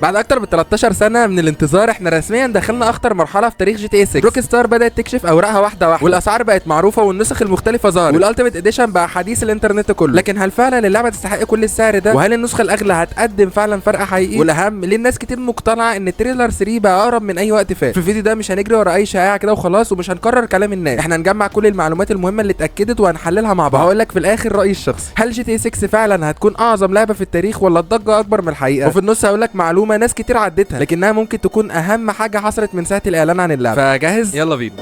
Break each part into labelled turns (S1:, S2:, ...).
S1: بعد اكتر من 13 سنه من الانتظار احنا رسميا دخلنا اخطر مرحله في تاريخ جي تي اي 6. روك ستار بدات تكشف اوراقها واحده واحده، والاسعار بقت معروفه والنسخ المختلفه ظهرت، والالتيميت اديشن بقى حديث الانترنت كله. لكن هل فعلا اللعبه تستحق كل السعر ده؟ وهل النسخه الاغلى هتقدم فعلا فرق حقيقي؟ والاهم ليه الناس كتير مقتنعه ان التريلر 3 بقى اقرب من اي وقت فات؟ في الفيديو ده مش هنجري ورا اي شائعه كده وخلاص، ومش هنكرر كلام الناس، احنا هنجمع كل المعلومات المهمه اللي اتاكدت وهنحللها مع بعض. هقول لك في الاخر رايي الشخصي، هل جي تي اي 6 فعلا هتكون اعظم لعبه في التاريخ ولا الضجه اكبر من الحقيقه؟ وفي النص هقول لك معلومه ناس كتير عدتها لكنها ممكن تكون اهم حاجه حصلت من ساعه الاعلان عن اللعبه. فجاهز؟ يلا بينا.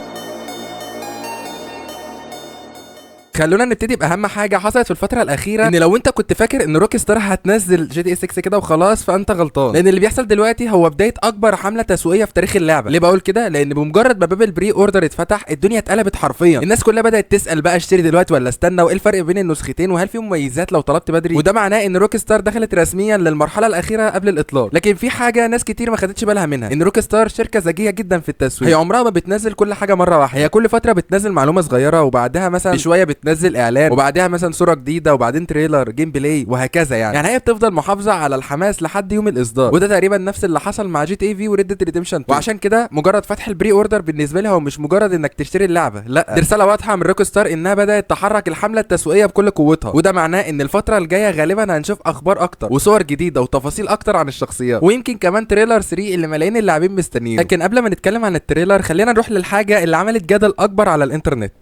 S1: خلونا نبتدي باهم حاجه حصلت في الفتره الاخيره، ان لو انت كنت فاكر ان روك ستار هتنزل جي تي اي 6 كده وخلاص فانت غلطان، لان اللي بيحصل دلوقتي هو بدايه اكبر حمله تسويقيه في تاريخ اللعبه. ليه بقول كده؟ لان بمجرد ما باب البري اوردر اتفتح الدنيا اتقلبت حرفيا، الناس كلها بدات تسال بقى اشتري دلوقتي ولا استنى، وايه الفرق بين النسختين، وهل في مميزات لو طلبت بدري. وده معناه ان روك ستار دخلت رسميا للمرحله الاخيره قبل الاطلاق. لكن في حاجه ناس كتير ما خدتش بالها منها، ان روك ستار شركه ذكيه جدا في التسويق، هي عمرها ما بتنزل كل حاجه مره واحده، هي كل فتره بتنزل معلومه صغيره وبعدها مثلا بشويه بتنزل اعلان وبعدها مثلا صوره جديده وبعدين تريلر جيم بلاي وهكذا. يعني هي بتفضل محافظه على الحماس لحد يوم الاصدار، وده تقريبا نفس اللي حصل مع جي تي اي في وريد ديد ريديمشن 2. وعشان كده مجرد فتح البري اوردر بالنسبه لي هو مش مجرد انك تشتري اللعبه، لا، دي رساله واضحه من روك ستار انها بدات تحرك الحمله التسويقيه بكل قوتها، وده معناه ان الفتره الجايه غالبا هنشوف اخبار اكتر وصور جديده وتفاصيل اكتر عن الشخصيات، ويمكن كمان تريلر 3 اللي ملايين اللاعبين مستنيين. لكن قبل ما نتكلم عن التريلر خلينا نروح للحاجه اللي عملت جدل اكبر على الانترنت.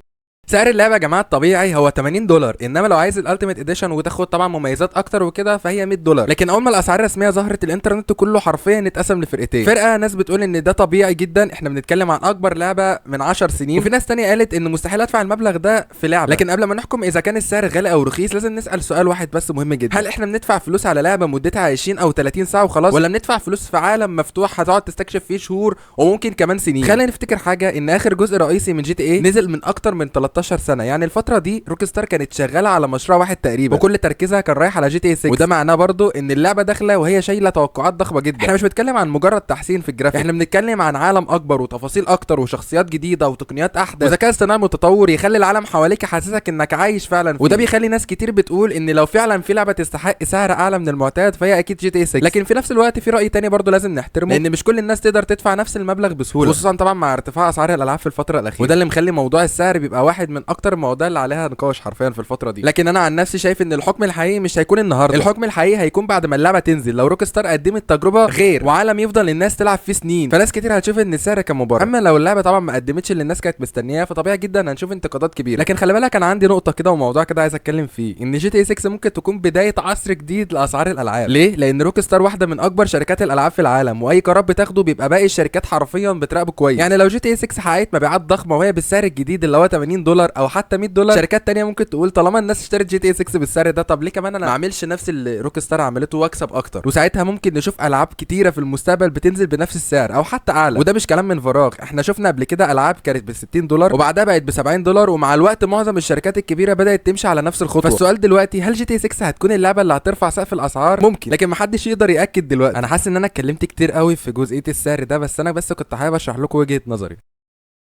S1: سعر اللعبه يا جماعه الطبيعي هو $80، انما لو عايز الالتيميت اديشن وتاخد طبعا مميزات اكتر وكده فهي $100. لكن اول ما الاسعار الرسميه ظهرت الانترنت كله حرفيا اتقسم لفرقتين، فرقه ناس بتقول ان ده طبيعي جدا، احنا بنتكلم عن اكبر لعبه من 10 سنين، وفي ناس تانية قالت ان مستحيل ادفع المبلغ ده في لعبه. لكن قبل ما نحكم اذا كان السعر غالي او رخيص لازم نسال سؤال واحد بس مهم جدا، هل احنا بندفع فلوس على لعبه مدتها 20 او 30 ساعه وخلاص، ولا بندفع فلوس في عالم مفتوح هتقعد تستكشف فيه شهور وممكن كمان سنين؟ خلينا نفتكر حاجه، ان اخر جزء رئيسي من جي تي اي نزل من اكتر من 13 سنه، يعني الفتره دي روك ستار كانت شغاله على مشروع واحد تقريبا، وكل تركيزها كان رايح على جي تي اي 6، وده معناه برضو ان اللعبه داخله وهي شايله توقعات ضخمه جدا. احنا مش بنتكلم عن مجرد تحسين في الجرافيك، احنا بنتكلم عن عالم اكبر وتفاصيل اكتر وشخصيات جديده وتقنيات احدث وذكاء اصطناعي متطور يخلي العالم حواليك يحسسك انك عايش فعلا فيه. وده بيخلي ناس كتير بتقول ان لو فعلا في لعبه تستحق سعر اعلى من المعتاد فهي اكيد جي تي اي 6. لكن في نفس الوقت في راي تاني برضو لازم نحترمه، لان مش كل الناس تقدر تدفع نفس المبلغ بسهوله، خصوصا طبعا مع ارتفاع اسعار الالعاب في الفتره الاخيره، وده اللي مخلي موضوع السعر بيبقى واحد من اكتر المواضيع اللي عليها نقاش حرفيا في الفتره دي. لكن انا عن نفسي شايف ان الحكم الحقيقي مش هيكون النهارده، الحكم الحقيقي هيكون بعد ما اللعبه تنزل. لو روك ستار قدمت تجربه غير وعالم يفضل الناس تلعب فيه سنين فناس كتير هتشوف ان السعر كان مبرر، اما لو اللعبه طبعا ما قدمتش اللي الناس كانت مستنياه فطبيعي جدا هنشوف انتقادات كبيره. لكن خلي بالك انا عندي نقطه كده وموضوع كده عايز اتكلم فيه، ان جي تي اي 6 ممكن تكون بدايه عصر جديد لاسعار الالعاب. ليه؟ لان روك ستار واحده من اكبر شركات الالعاب في العالم، واي قرار بتاخده بيبقى باقي الشركات حرفيا بتراقبه كويس. يعني لو جي تي اي 6 حققت مبيعات ضخمه وهي بالسعر الجديد اللي هو $80 او حتى $100، شركات تانية ممكن تقول طالما الناس اشترت جي تي اي 6 بالسعر ده طب ليه كمان انا ما اعملش نفس اللي روك ستار عملته واكسب اكتر، وساعتها ممكن نشوف العاب كتيره في المستقبل بتنزل بنفس السعر او حتى اعلى. وده مش كلام من فراغ، احنا شفنا قبل كده العاب كانت $60 وبعدها بقت $70، ومع الوقت معظم الشركات الكبيره بدات تمشي على نفس الخطوه. فالسؤال دلوقتي هل جي تي اي 6 هتكون اللعبه اللي هترفع سقف الاسعار؟ ممكن، لكن محدش يقدر ياكد دلوقتي. انا حاسس ان انا اتكلمت كتير قوي في جزئيه السعر ده، بس انا كنت حابب اشرح لكم وجهه نظري.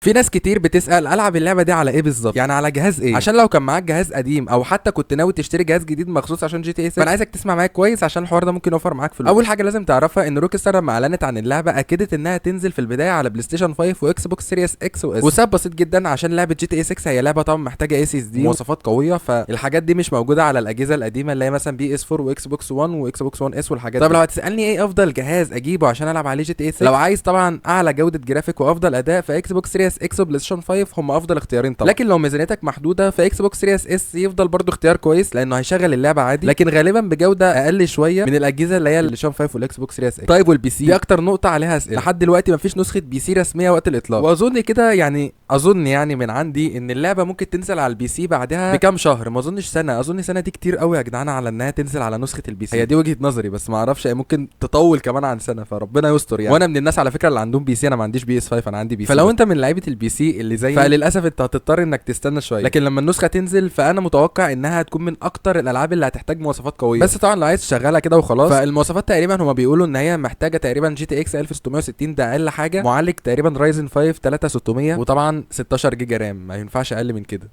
S1: في ناس كتير بتسال العب اللعبه دي على ايه بالظبط، يعني على جهاز ايه، عشان لو كان معاك جهاز قديم او حتى كنت ناوي تشتري جهاز جديد مخصوص عشان جي تي اي 6 فانا عايزك تسمع معايا كويس عشان الحوار ده ممكن يوفر معاك فلوس. اول حاجه لازم تعرفها ان روك ستار لما اعلنت عن اللعبه اكدت انها تنزل في البدايه على بلاي ستيشن 5 واكس بوكس سيريس اكس واس، وسبب بسيط جدا عشان لعبه جي تي اي 6 هي لعبه طبعا محتاجه اس اس دي مواصفات قويه، فالحاجات دي مش موجوده على الاجهزه القديمه اللي هي مثلا بي اس 4 واكس بوكس 1 واكس بوكس 1 اس والحاجات دي. طب لو هتسالني ايه افضل جهاز اجيبه عشان العب عليه جي تي اي 6، لو عايز طبعا اعلى جوده جرافيك وافضل اداء فاكس بوكس سيريس اكس وبلاي ستيشن 5 هم افضل اختيارين طبعا. لكن لو ميزانيتك محدوده فاكس بوكس سيريس اس يفضل برضو اختيار كويس لانه هيشغل اللعبه عادي، لكن غالبا بجوده اقل شويه من الاجهزه اللي هي البلاي ستيشن 5 والاكس بوكس سيريس اكس. طيب والبي سي دي اكتر نقطه عليها اسئله، لحد دلوقتي مفيش نسخه بي سي رسميه وقت الاطلاق، واظن كده يعني اظن يعني من عندي ان اللعبه ممكن تنزل على البي سي بعدها بكام شهر، ما اظنش سنه، اظن سنه دي كتير قوي يا جدعان على انها تنزل على نسخه البي سي. هي دي وجهه نظري بس ما اعرفش ممكن تطول كمان عن سنه، فربنا يستر يعني. وانا من الناس على فكره اللي عندهم بي سي، انا ما عنديش بي اس 5 انا عندي بي سي، فلو انت من لعيبه البي سي اللي زي فللاسف انت هتضطر انك تستنى شويه. لكن لما النسخه تنزل فانا متوقع انها هتكون من اكتر الالعاب اللي هتحتاج مواصفات قويه، بس طبعا لو عايز تشغلها كده وخلاص فالمواصفات تقريبا هما بيقولوا ان هي محتاجه تقريبا جي تي اكس 1660 ده اقل حاجه، معالج تقريبا رايزن 5 3600 وطبعا 16 جيجا رام، ما ينفعش اقل من كده.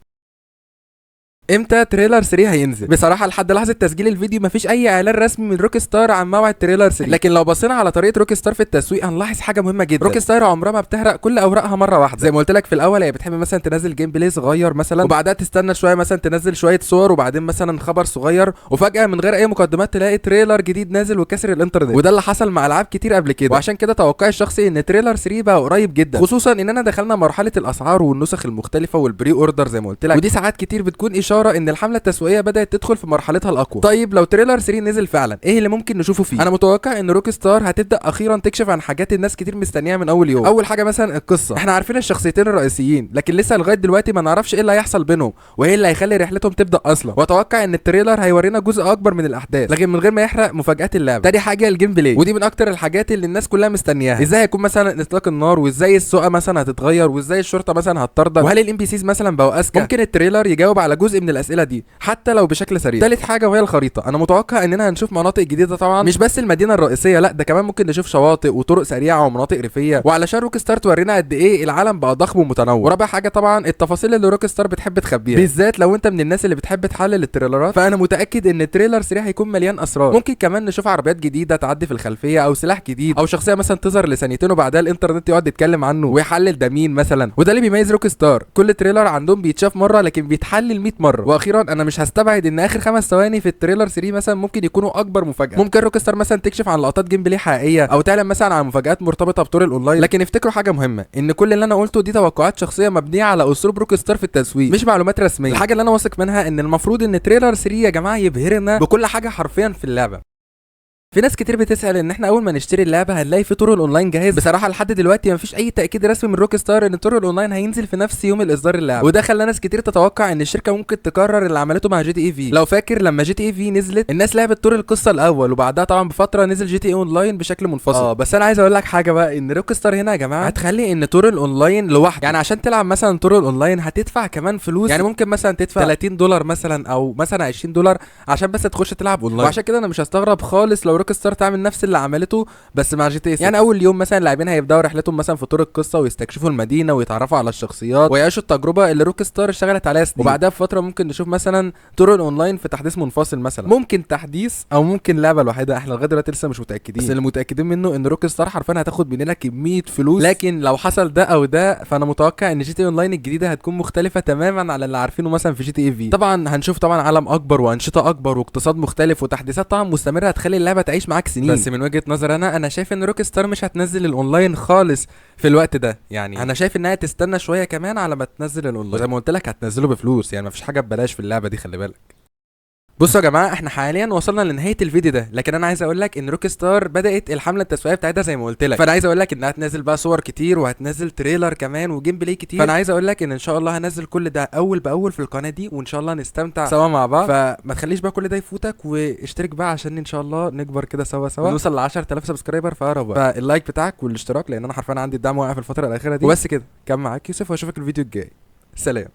S1: امتى تريلر 3 هينزل؟ بصراحه لحد لحظه تسجيل الفيديو مفيش اي اعلان رسمي من روك ستار عن موعد تريلر 3، لكن لو بصينا على طريقه روك ستار في التسويق هنلاحظ حاجه مهمه جدا. روك ستار عمرها ما بتحرق كل اوراقها مره واحده. زي ما قلت لك في الاول، هي بتحب مثلا تنزل جيم بلاي صغير مثلا، وبعدها تستنى شويه مثلا تنزل شويه صور، وبعدين مثلا خبر صغير، وفجاه من غير اي مقدمات تلاقي تريلر جديد نازل وكسر الانترنت. وده اللي حصل مع العاب كتير قبل كده، وعشان كده توقعي الشخصي ان تريلر 3 بقى قريب جدا، خصوصا اننا دخلنا مرحله الاسعار والنسخ المختلفه والبري اوردر زي ما قلت لك، ودي ساعات كتير بتكون اشاره ان الحمله التسويقيه بدات تدخل في مرحلتها الاقوى. طيب لو تريلر 3 نزل فعلا، ايه اللي ممكن نشوفه فيه؟ انا متوقع ان روك ستار هتبدا اخيرا تكشف عن حاجات الناس كتير مستنياها من اول يوم. اول حاجه مثلا القصه، احنا عارفين الشخصيتين الرئيسيين، لكن لسه لغايه دلوقتي ما نعرفش ايه اللي هيحصل بينهم وايه اللي هيخلي رحلتهم تبدا اصلا. واتوقع ان التريلر هيورينا جزء اكبر من الاحداث، لكن من غير ما يحرق مفاجات اللعبه. تاني حاجه الجيم بلاي، ودي من اكتر الحاجات اللي الناس كلها مستنياها. ازاي هيكون مثلا اطلاق النار، وازاي السوقه مثلا هتتغير، وازاي الشرطه مثلا هتطردك، وهل الام بي سيز مثلا بقوا اذكى؟ ممكن التريلر يجاوب على جزء من الاسئله دي حتى لو بشكل سريع. تالت حاجه وهي الخريطه، انا متوقع اننا هنشوف مناطق جديده طبعا، مش بس المدينه الرئيسيه، لا ده كمان ممكن نشوف شواطئ وطرق سريعه ومناطق ريفيه، وعلشان روك ستار تورينا قد ايه العالم بقى ضخم ومتنوع. ورابع حاجه طبعا التفاصيل اللي روك ستار بتحب تخبيها، بالذات لو انت من الناس اللي بتحب تحلل التريلرات، فانا متاكد ان التريلر 3 هيكون مليان اسرار. ممكن كمان نشوف عربيات جديده تعدي في الخلفيه، او سلاح جديد، او شخصيه مثلا تظهر لثانيتين وبعدها الانترنت يقعد يتكلم عنه ويحلل ده مين مثلا. وده اللي بيميز روك ستار، كل تريلر عندهم بيتشاف مره لكن بيتحلل 100 مره. واخيرا انا مش هستبعد ان اخر 5 ثواني في التريلر 3 مثلا ممكن يكونوا اكبر مفاجاه. ممكن روك ستار مثلا تكشف عن لقطات جيم بلاي حقيقيه، او تعلن مثلا عن مفاجات مرتبطه بطور الاونلاين. لكن افتكروا حاجه مهمه، ان كل اللي انا قلته دي توقعات شخصيه مبنيه على اسلوب روك ستار في التسويق، مش معلومات رسميه. الحاجه اللي انا واثق منها ان المفروض ان تريلر 3 يا جماعه يبهرنا بكل حاجه حرفيا في اللعبه. في ناس كتير بتسأل ان احنا اول ما نشتري اللعبه هنلاقي في طرق الاونلاين جاهز. بصراحه لحد دلوقتي مفيش اي تاكيد رسمي من روك ستار ان طرق الاونلاين هينزل في نفس يوم الاصدار اللعبه، وده خلى ناس كتير تتوقع ان الشركه ممكن تكرر اللي عملته مع جي تي اي في. لو فاكر لما جي تي اي في نزلت الناس لعبت طور القصه الاول، وبعدها طبعا بفتره نزل جي تي اي اونلاين بشكل منفصل. بس انا عايز اقول لك حاجه بقى، ان روك ستار هنا يا جماعه هتخلي ان طور الاونلاين لوحده، يعني عشان تلعب مثلا طور الاونلاين هتدفع كمان فلوس، يعني ممكن مثلا تدفع $30 مثلا او مثلا $20 عشان بس تخش تلعب اونلاين. وعشان كده انا مش هستغرب خالص لو روك ستار تعمل نفس اللي عملته بس مع جي تي اس. يعني اول يوم مثلا اللاعبين هيبداوا رحلتهم مثلا في طور القصه ويستكشفوا المدينه ويتعرفوا على الشخصيات ويعيشوا التجربه اللي روك ستار اشتغلت عليها سنين. وبعدها بفتره ممكن نشوف مثلا طور الاونلاين في تحديث منفصل مثلا، ممكن تحديث او ممكن لعبه لوحدها، احنا لغايه دلوقتي لسه مش متاكدين. بس اللي متاكدين منه ان روك ستار حرفيا هتاخد مننا كميه فلوس. لكن لو حصل ده او ده، فانا متوقع ان جي تي اونلاين الجديده هتكون مختلفه تماما على اللي عارفينه مثلا في جي تي اي في. طبعا هنشوف طبعا عالم اكبر وانشطه اكبر واقتصاد مختلف وتحديثات طبعا مستمره هتخلي اللعبه تعيش معاك سنين. بس من وجهه نظر انا شايف ان روك ستار مش هتنزل الاونلاين خالص في الوقت ده، يعني انا شايف انها تستنى شويه كمان على ما تنزل الاونلاين. زي ما قلت لك هتنزله بفلوس، يعني مفيش حاجه ببلاش في اللعبه دي، خلي بالك. بصوا يا جماعه، احنا حاليا وصلنا لنهايه الفيديو ده، لكن انا عايز اقول لك ان روك ستار بدات الحمله التسويقيه بتاعتها زي ما قلت لك، فانا عايز اقول لك انها هتنزل بقى صور كتير وهتنزل تريلر كمان وجيم بلاي كتير. فانا عايز اقول لك ان شاء الله هنزل كل ده اول باول في القناه دي، وان شاء الله نستمتع سوا مع بعض. فما تخليش بقى كل ده يفوتك، واشترك بقى عشان ان شاء الله نكبر كده سوا ونوصل ل 10000 سبسكرايبر في اقرب وقت. فاللايك بتاعك والاشتراك، لان انا حرفيا عندي الدعم واقع في الفتره الاخيره دي. وبس كده، كان معاك يوسف واشوفك الفيديو الجاي. سلام.